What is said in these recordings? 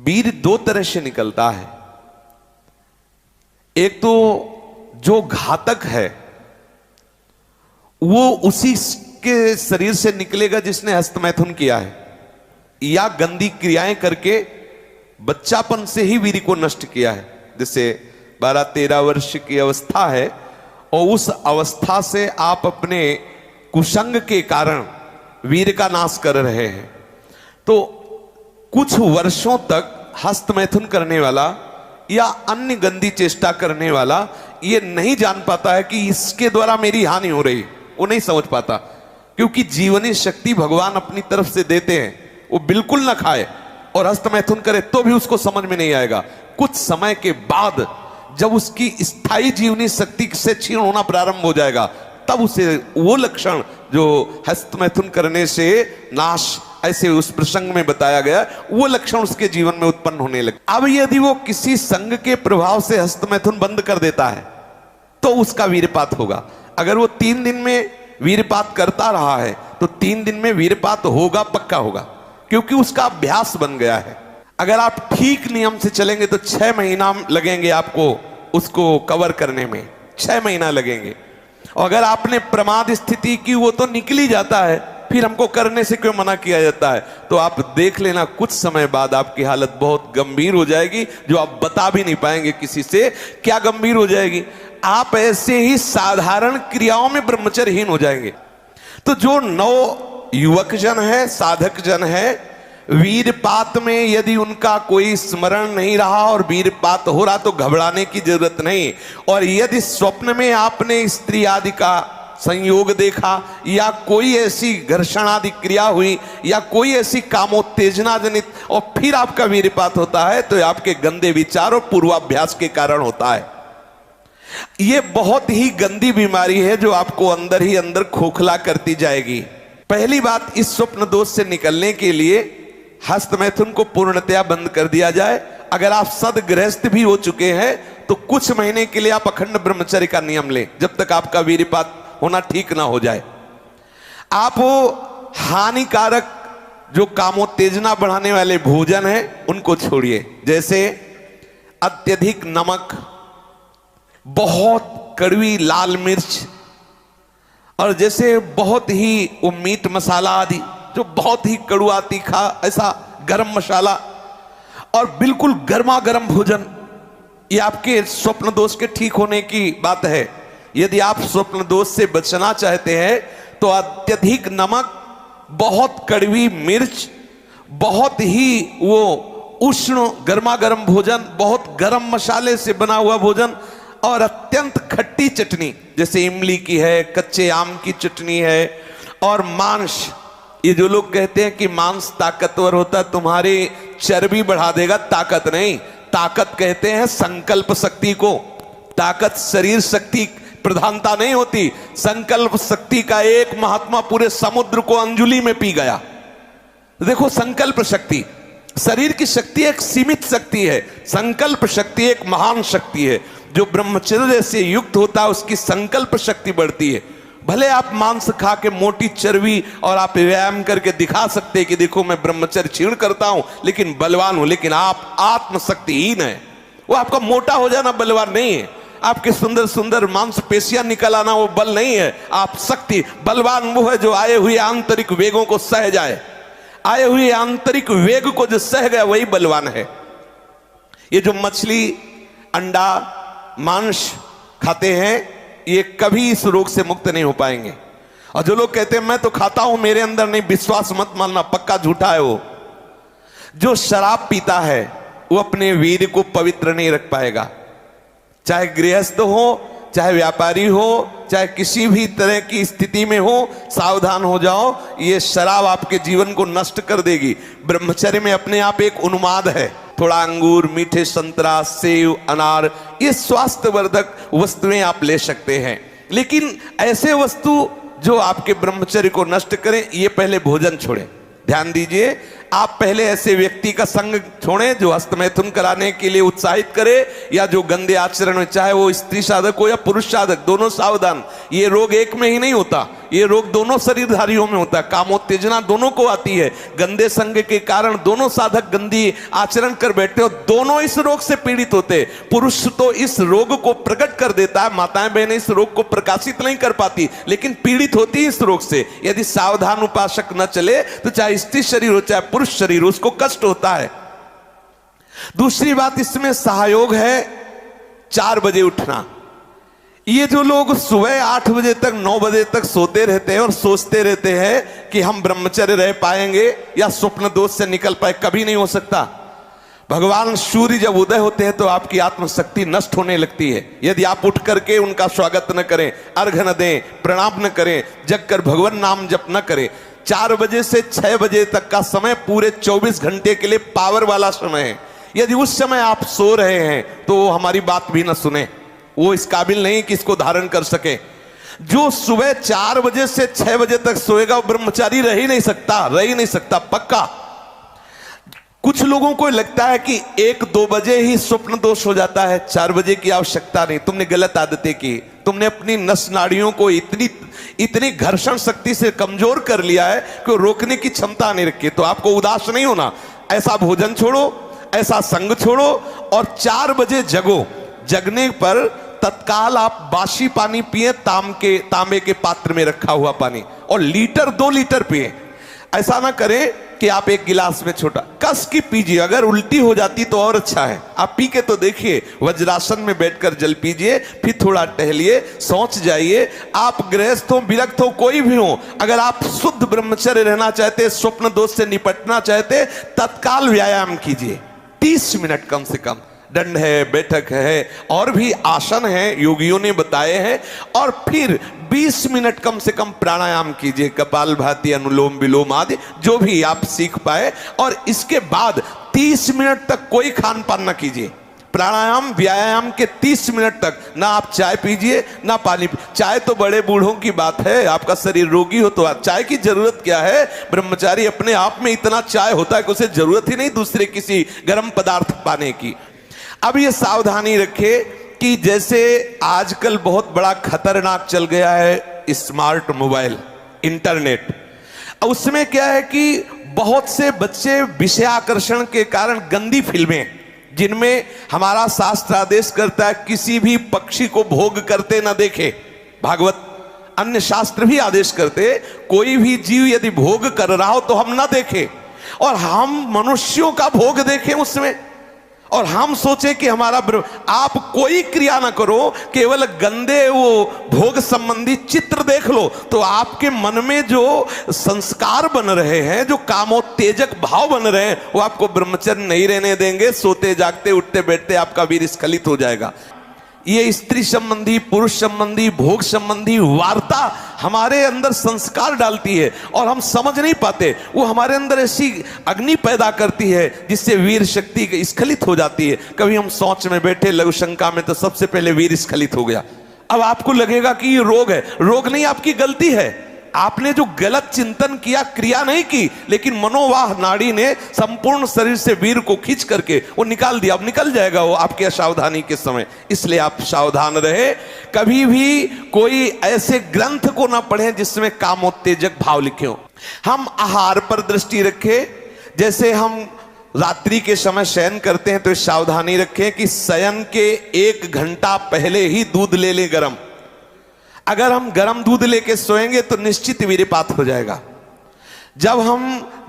वीर दो तरह से निकलता है। एक तो जो घातक है वो उसी के शरीर से निकलेगा जिसने हस्तमैथुन किया है, या गंदी क्रियाएं करके बच्चापन से ही वीर को नष्ट किया है। जैसे 12-13 वर्ष की अवस्था है और उस अवस्था से आप अपने कुसंग के कारण वीर का नाश कर रहे हैं, तो कुछ वर्षों तक हस्तमैथुन करने वाला या अन्य गंदी चेष्टा करने वाला ये नहीं जान पाता है कि इसके द्वारा मेरी हानि हो रही, वो नहीं समझ पाता, क्योंकि जीवनी शक्ति भगवान अपनी तरफ से देते हैं। वो बिल्कुल ना खाए और हस्तमैथुन करे तो भी उसको समझ में नहीं आएगा। कुछ समय के बाद जब उसकी स्थायी जीवनी शक्ति से क्षीण होना प्रारंभ हो जाएगा, तब उसे वो लक्षण जो हस्तमैथुन करने से नाश ऐसे उस प्रसंग में बताया गया, वो लक्षण उसके जीवन में उत्पन्न होने लगे। अब यदि वो किसी संग के प्रभाव से हस्तमैथुन बंद कर देता है तो उसका वीरपात होगा। अगर वो 3 दिन में वीरपात करता रहा है तो 3 दिन में वीरपात होगा, पक्का होगा, क्योंकि उसका अभ्यास बन गया है। अगर आप ठीक नियम से चलेंगे तो 6 महीना लगेंगे आपको उसको कवर करने में, 6 महीना लगेंगे। और अगर आपने प्रमाद स्थिति की, वो तो निकल ही जाता है, फिर हमको करने से क्यों मना किया जाता है? तो आप देख लेना कुछ समय बाद आपकी हालत बहुत गंभीर हो जाएगी, जो आप बता भी नहीं पाएंगे किसी से। क्या गंभीर हो जाएगी? आप ऐसे ही साधारण क्रियाओं में ब्रह्मचर्यहीन हो जाएंगे। तो जो नव युवक जन है, साधक जन है, वीरपात में यदि उनका कोई स्मरण नहीं रहा और वीरपात हो रहा तो घबराने की जरूरत नहीं। और यदि स्वप्न में आपने स्त्री आदि का संयोग देखा, या कोई ऐसी घर्षण आदि क्रिया हुई, या कोई ऐसी कामोत्तेजना जनित और फिर आपका वीरपात होता है, तो आपके गंदे विचार और पूर्वाभ्यास के कारण होता है। यह बहुत ही गंदी बीमारी है जो आपको अंदर ही अंदर खोखला करती जाएगी। पहली बात, इस स्वप्न दोष से निकलने के लिए हस्तमैथुन को पूर्णतया बंद कर दिया जाए। अगर आप सदगृहस्थ भी हो चुके हैं तो कुछ महीने के लिए आप अखंड ब्रह्मचर्य का नियम लें, जब तक आपका वीरपात होना ठीक ना हो जाए। आप वो हानिकारक जो कामोत्तेजना बढ़ाने वाले भोजन है उनको छोड़िए, जैसे अत्यधिक नमक, बहुत कड़वी लाल मिर्च, और जैसे बहुत ही वो मीट मसाला आदि जो बहुत ही कड़वा तीखा, ऐसा गरम मसाला, और बिल्कुल गर्मा गर्म भोजन। ये आपके स्वप्न दोष के ठीक होने की बात है। यदि आप स्वप्न दोष से बचना चाहते हैं तो अत्यधिक नमक, बहुत कड़वी मिर्च, बहुत ही वो उष्ण गर्मा गर्म भोजन, बहुत गर्म मसाले से बना हुआ भोजन, और अत्यंत खट्टी चटनी, जैसे इमली की है, कच्चे आम की चटनी है, और मांस। ये जो लोग कहते हैं कि मांस ताकतवर होता है, तुम्हारी चर्बी बढ़ा देगा, ताकत नहीं। ताकत कहते हैं संकल्प शक्ति को। ताकत शरीर शक्ति प्रधानता नहीं होती। संकल्प शक्ति का एक महात्मा पूरे समुद्र को अंजुलि में पी गया। देखो, संकल्प शक्ति, शरीर की शक्ति एक सीमित शक्ति है, संकल्प शक्ति एक महान शक्ति है। जो ब्रह्मचर्य से युक्त होता है उसकी संकल्प शक्ति बढ़ती है। भले आप मांस खा के मोटी चर्बी और आप व्यायाम करके दिखा सकते हैं कि देखो मैं ब्रह्मचर्य क्षीण करता हूं लेकिन बलवान हूं, लेकिन आप आत्मशक्तिहीन है। वो आपका मोटा हो जाना बलवान नहीं है, आपके सुंदर सुंदर मांसपेशियां निकल आना वो बल नहीं है। आप शक्ति, बलवान वो है जो आए हुए आंतरिक वेगों को सह जाए। आए हुए आंतरिक वेग को जो सह गया वही बलवान है। ये जो मछली, अंडा, मांस खाते हैं ये कभी इस रोग से मुक्त नहीं हो पाएंगे। और जो लोग कहते हैं मैं तो खाता हूं, मेरे अंदर नहीं, विश्वास मत मानना, पक्का झूठा है। वो जो शराब पीता है वो अपने वीर को पवित्र नहीं रख पाएगा। चाहे गृहस्थ हो, चाहे व्यापारी हो, चाहे किसी भी तरह की स्थिति में हो, सावधान हो जाओ, ये शराब आपके जीवन को नष्ट कर देगी। ब्रह्मचर्य में अपने आप एक उन्माद है। थोड़ा अंगूर, मीठे संतरा, सेव, अनार, ये स्वास्थ्यवर्धक वस्तुएं आप ले सकते हैं, लेकिन ऐसे वस्तु जो आपके ब्रह्मचर्य को नष्ट करें, ये पहले भोजन छोड़ें। ध्यान दीजिए, आप पहले ऐसे व्यक्ति का संग छोड़ें जो हस्तमैथुन कराने के लिए उत्साहित करे, या जो गंदे आचरण में, चाहे वो स्त्री साधक हो या पुरुष साधक, दोनों सावधान। ये रोग एक में ही नहीं होता, ये रोग दोनों शरीरधारियों में होता है, कामोत्तेजना दोनों को आती है। गंदे संग के कारण दोनों साधक गंदी आचरण कर बैठते हो, दोनों इस रोग से पीड़ित होते। पुरुष तो इस रोग को प्रकट कर देता है, माताएं बहनें इस रोग को प्रकाशित नहीं कर पाती, लेकिन पीड़ित होती है इस रोग से। यदि सावधान उपासक न चले तो चाहे स्त्री शरीर हो चाहे पुरुष शरीर, उसको कष्ट होता है। दूसरी बात इसमें सहयोग है 4 बजे उठना। ये जो लोग सुबह 8 बजे तक 9 बजे तक सोते रहते हैं और सोचते रहते हैं कि हम ब्रह्मचर्य रह पाएंगे या स्वप्न दोष से निकल पाए, कभी नहीं हो सकता। भगवान सूर्य जब उदय होते हैं तो आपकी आत्मशक्ति नष्ट होने लगती है। यदि आप उठ करके उनका स्वागत न करें, अर्घ्य न दें, प्रणाम न करें, जग कर भगवान नाम जप न करें। 4 बजे से 6 बजे तक का समय पूरे 24 घंटे के लिए पावर वाला समय है। यदि उस समय आप सो रहे हैं तो वो हमारी बात भी न सुने, वो इस काबिल नहीं कि इसको धारण कर सके। जो सुबह 4 बजे से 6 बजे तक सोएगा वो ब्रह्मचारी रह ही नहीं सकता पक्का। कुछ लोगों को लगता है कि 1-2 बजे ही स्वप्न दोष हो जाता है, 4 बजे की आवश्यकता नहीं। तुमने गलत आदतें की, तुमने अपनी नस नाड़ियों को इतनी घर्षण शक्ति से कमजोर कर लिया है कि रोकने की क्षमता नहीं रखी। तो आपको उदास नहीं होना, ऐसा भोजन छोड़ो, ऐसा संग छोड़ो और 4 बजे जगो। जगने पर तत्काल आप बासी पानी पिए, तांबे के पात्र में रखा हुआ पानी, और 1-2 लीटर पिए। ऐसा ना करें कि आप 1 गिलास में छोटा कस की पीजिए। अगर उल्टी हो जाती तो और अच्छा है, आप पी के तो देखिए। वज्रासन में बैठकर जल पीजिए, फिर थोड़ा टहलिए, सोच जाइए। आप गृहस्थ हो, विरक्त हो, कोई भी हो, अगर आप शुद्ध ब्रह्मचर्य रहना चाहते, स्वप्न दोष से निपटना चाहते, तत्काल व्यायाम कीजिए। 30 मिनट कम से कम। दंड है, बैठक है, और भी आसन है योगियों ने बताए हैं। और फिर 20 मिनट कम से कम प्राणायाम कीजिए, कपालभाति, अनुलोम विलोम आदि जो भी आप सीख पाए। और इसके बाद 30 मिनट तक कोई खान पान ना कीजिए। प्राणायाम व्यायाम के 30 मिनट तक ना आप चाय पीजिए ना पानी। चाय तो बड़े बूढ़ों की बात है, आपका शरीर रोगी हो तो चाय की जरूरत क्या है। ब्रह्मचारी अपने आप में इतना चाय होता है कि उसे जरूरत ही नहीं दूसरे किसी गर्म पदार्थ पाने की। अब ये सावधानी रखे कि जैसे आजकल बहुत बड़ा खतरनाक चल गया है स्मार्ट मोबाइल, इंटरनेट। उसमें क्या है कि बहुत से बच्चे विषय आकर्षण के कारण गंदी फिल्में, जिनमें हमारा शास्त्र आदेश करता है किसी भी पक्षी को भोग करते ना देखे, भागवत अन्य शास्त्र भी आदेश करते कोई भी जीव यदि भोग कर रहा हो तो हम ना देखें, और हम मनुष्यों का भोग देखें उसमें, और हम सोचे कि हमारा आप कोई क्रिया ना करो, केवल गंदे वो भोग संबंधी चित्र देख लो तो आपके मन में जो संस्कार बन रहे हैं, जो कामोत्तेजक भाव बन रहे हैं, वो आपको ब्रह्मचर्य नहीं रहने देंगे। सोते जागते उठते बैठते आपका वीर स्खलित हो जाएगा। ये स्त्री संबंधी, पुरुष संबंधी, भोग संबंधी वार्ता हमारे अंदर संस्कार डालती है और हम समझ नहीं पाते। वो हमारे अंदर ऐसी अग्नि पैदा करती है जिससे वीर शक्ति स्खलित हो जाती है। कभी हम सोच में बैठे लघु शंका में तो सबसे पहले वीर स्खलित हो गया। अब आपको लगेगा कि ये रोग है, रोग नहीं, आपकी गलती है। आपने जो गलत चिंतन किया, क्रिया नहीं की, लेकिन मनोवाह नाड़ी ने संपूर्ण शरीर से वीर को खींच करके वो निकाल दिया। अब निकल जाएगा वो आपके असावधानी के समय। इसलिए आप सावधान रहे। कभी भी कोई ऐसे ग्रंथ को ना पढ़ें जिसमें कामोत्तेजक भाव लिखे हो। हम आहार पर दृष्टि रखें। जैसे हम रात्रि के समय शयन करते हैं तो सावधानी रखें कि शयन के 1 घंटा पहले ही दूध ले लें गर्म। अगर हम गर्म दूध लेके सोएंगे तो निश्चित वीर्यपात हो जाएगा। जब हम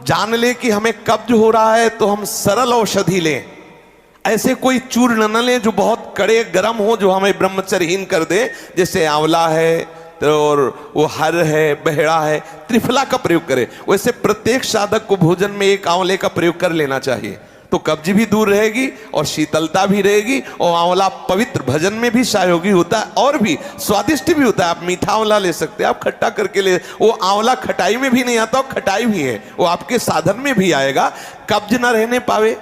जान लें कि हमें कब्ज हो रहा है तो हम सरल औषधि लें। ऐसे कोई चूर्ण न लें जो बहुत कड़े गर्म हो, जो हमें ब्रह्मचर्यहीन कर दे। जैसे आंवला है और वो हर है, बहेड़ा है, त्रिफला का प्रयोग करें। वैसे प्रत्येक साधक को भोजन में 1 आंवले का प्रयोग कर लेना चाहिए, तो कब्ज भी दूर रहेगी और शीतलता भी रहेगी। और आंवला पवित्र भजन में भी सहयोगी होता है और भी स्वादिष्ट भी होता है। आप मीठा आंवला ले सकते हैं, आप खट्टा करके ले। वो आंवला खटाई में भी नहीं आता, और खटाई भी है, वो आपके साधन में भी आएगा। कब्ज ना रहने पावे।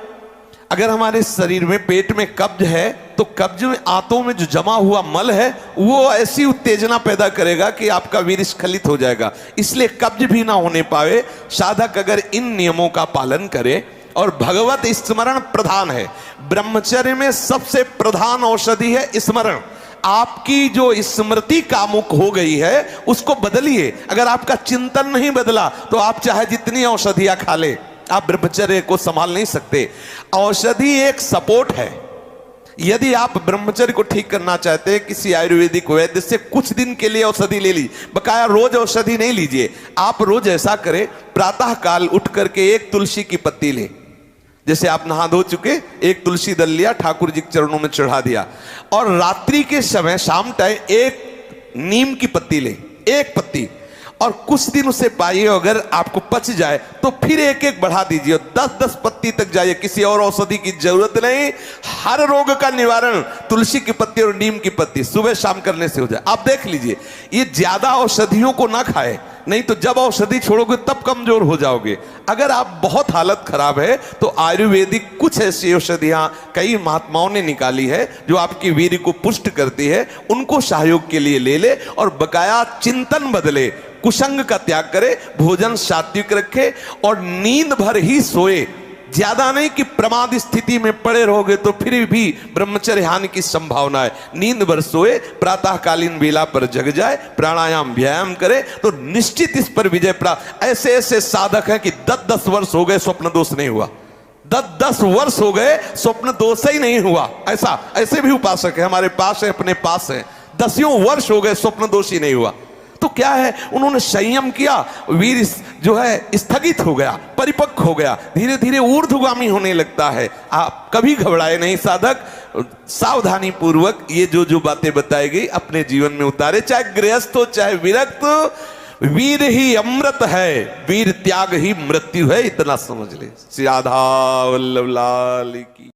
अगर हमारे शरीर में, पेट में कब्ज है तो कब्ज में, आंतों में जो जमा हुआ मल है वो ऐसी उत्तेजना पैदा करेगा कि आपका वीर स्खलित हो जाएगा। इसलिए कब्ज भी ना होने पावे। साधक अगर इन नियमों का पालन करे, और भगवत स्मरण प्रधान है। ब्रह्मचर्य में सबसे प्रधान औषधि है स्मरण। आपकी जो स्मृति कामुक हो गई है उसको बदलिए। अगर आपका चिंतन नहीं बदला तो आप चाहे जितनी औषधियां खा ले, आप ब्रह्मचर्य को संभाल नहीं सकते। औषधि एक सपोर्ट है। यदि आप ब्रह्मचर्य को ठीक करना चाहते हैं, किसी आयुर्वेदिक वैद्य से कुछ दिन के लिए औषधि ले ली, बकाया रोज औषधि नहीं लीजिए। आप रोज ऐसा करें, प्रातः काल उठ करके एक तुलसी की पत्ती ले, जैसे आप नहा धो चुके, एक तुलसी दल लिया, ठाकुर जी के चरणों में चढ़ा दिया, और रात्रि के समय शाम टाइम एक नीम की पत्ती ले, एक पत्ती, और कुछ दिन उसे पाइए, अगर आपको पच जाए तो फिर एक एक बढ़ा दीजिए, 10-10 पत्ती तक जाइए। किसी और औषधि की जरूरत नहीं, हर रोग का निवारण तुलसी की पत्ती और नीम की पत्ती सुबह शाम करने से हो जाए। आप देख लीजिए, ये ज्यादा औषधियों को ना खाए, नहीं तो जब औषधि छोड़ोगे तब कमजोर हो जाओगे। अगर आप बहुत हालत खराब है तो आयुर्वेदिक कुछ ऐसी औषधियां कई महात्माओं ने निकाली है जो आपकी वीर्य को पुष्ट करती है, उनको सहयोग के लिए ले ले, और बकाया चिंतन बदले, कुसंग का त्याग करे, भोजन सात्विक रखे, और नींद भर ही सोए। ज्यादा नहीं कि प्रमाद स्थिति में पड़े रहोगे तो फिर भी ब्रह्मचर्य हानि की संभावना है। नींद भर सोए, प्रातःकालीन बेला पर जग जाए, प्राणायाम व्यायाम करे तो निश्चित इस पर विजय प्राप्त। ऐसे ऐसे साधक हैं कि 10-10 वर्ष हो गए स्वप्न दोष नहीं हुआ, 10-10 वर्ष हो गए स्वप्न दोष ही नहीं हुआ। ऐसे भी उपासक है हमारे पास है, अपने पास है, 10 वर्ष हो गए स्वप्न दोष ही नहीं हुआ। तो क्या है, उन्होंने संयम किया, वीर जो है स्थगित हो गया, परिपक्व हो गया, धीरे धीरे ऊर्ध्वगामी होने लगता है। आप कभी घबराए नहीं साधक, सावधानी पूर्वक ये जो जो बातें बताई गई अपने जीवन में उतारे, चाहे गृहस्थ हो चाहे विरक्त। वीर ही अमृत है, वीर त्याग ही मृत्यु है, इतना समझ ले। श्री राधा वल्लभ लाल की।